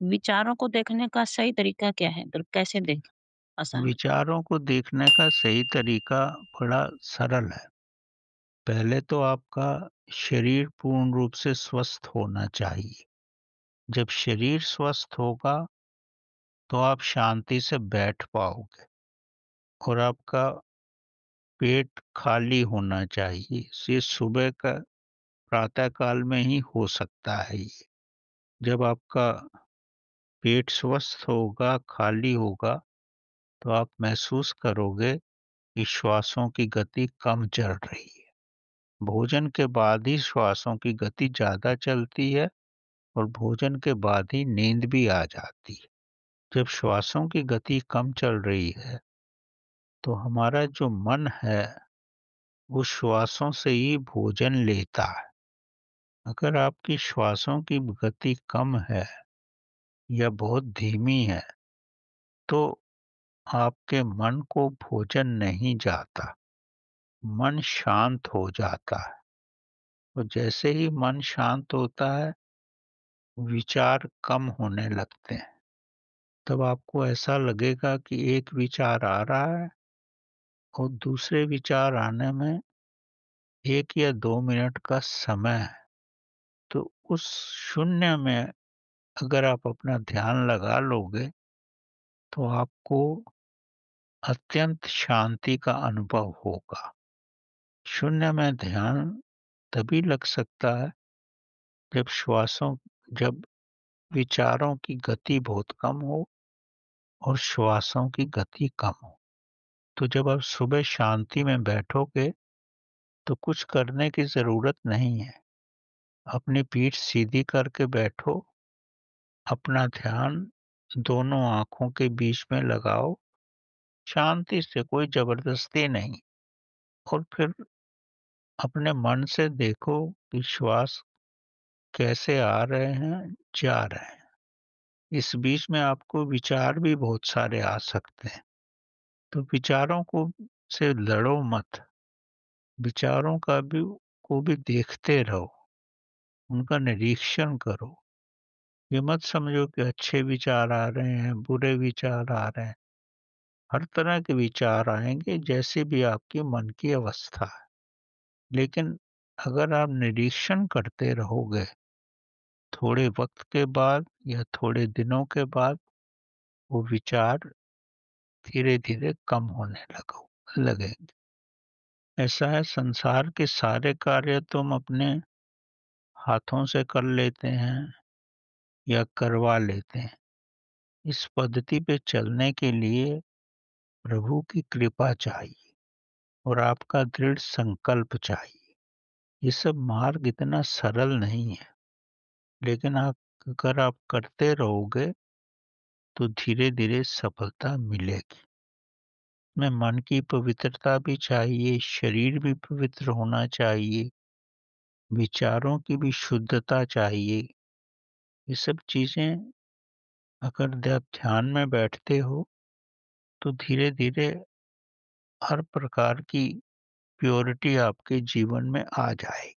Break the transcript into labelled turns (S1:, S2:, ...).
S1: विचारों को देखने का सही तरीका क्या है? तो कैसे देख आसान?
S2: विचारों को देखने का सही तरीका बड़ा सरल है। पहले तो आपका शरीर पूर्ण रूप से स्वस्थ होना चाहिए। जब शरीर स्वस्थ होगा, तो आप शांति से बैठ पाओगे और आपका पेट खाली होना चाहिए। ये सुबह का प्रातः काल में ही हो सकता है ये। जब आपका पेट स्वस्थ होगा, खाली होगा, तो आप महसूस करोगे कि श्वासों की गति कम चल रही है। भोजन के बाद ही श्वासों की गति ज़्यादा चलती है और भोजन के बाद ही नींद भी आ जाती है। जब श्वासों की गति कम चल रही है, तो हमारा जो मन है, वो श्वासों से ही भोजन लेता है। अगर आपकी श्वासों की गति कम है या बहुत धीमी है, तो आपके मन को भोजन नहीं जाता, मन शांत हो जाता है। और जैसे ही मन शांत होता है, विचार कम होने लगते हैं। तब आपको ऐसा लगेगा कि एक विचार आ रहा है और दूसरे विचार आने में 1 या 2 मिनट का समय है। तो उस शून्य में अगर आप अपना ध्यान लगा लोगे, तो आपको अत्यंत शांति का अनुभव होगा। शून्य में ध्यान तभी लग सकता है जब विचारों की गति बहुत कम हो और श्वासों की गति कम हो। तो जब आप सुबह शांति में बैठोगे, तो कुछ करने की ज़रूरत नहीं है। अपनी पीठ सीधी करके बैठो, अपना ध्यान दोनों आँखों के बीच में लगाओ, शांति से, कोई ज़बरदस्ती नहीं। और फिर अपने मन से देखो कि श्वास कैसे आ रहे हैं, जा रहे हैं। इस बीच में आपको विचार भी बहुत सारे आ सकते हैं, तो विचारों को से लड़ो मत। विचारों को भी देखते रहो, उनका निरीक्षण करो। ये मत समझो कि अच्छे विचार आ रहे हैं, बुरे विचार आ रहे हैं। हर तरह के विचार आएँगे, जैसे भी आपकी मन की अवस्था है। लेकिन अगर आप निरीक्षण करते रहोगे, थोड़े वक़्त के बाद या थोड़े दिनों के बाद वो विचार धीरे-धीरे कम होने लगेंगे। ऐसा है, संसार के सारे कार्य तुम अपने हाथों से कर लेते हैं या करवा लेते हैं। इस पद्धति पे चलने के लिए प्रभु की कृपा चाहिए और आपका दृढ़ संकल्प चाहिए। ये सब मार्ग इतना सरल नहीं है, लेकिन अगर आप करते रहोगे, तो धीरे-धीरे सफलता मिलेगी। में मन की पवित्रता भी चाहिए, शरीर भी पवित्र होना चाहिए, विचारों की भी शुद्धता चाहिए। ये सब चीज़ें अगर आप ध्यान में बैठते हो, तो धीरे-धीरे हर प्रकार की प्योरिटी आपके जीवन में आ जाएगी।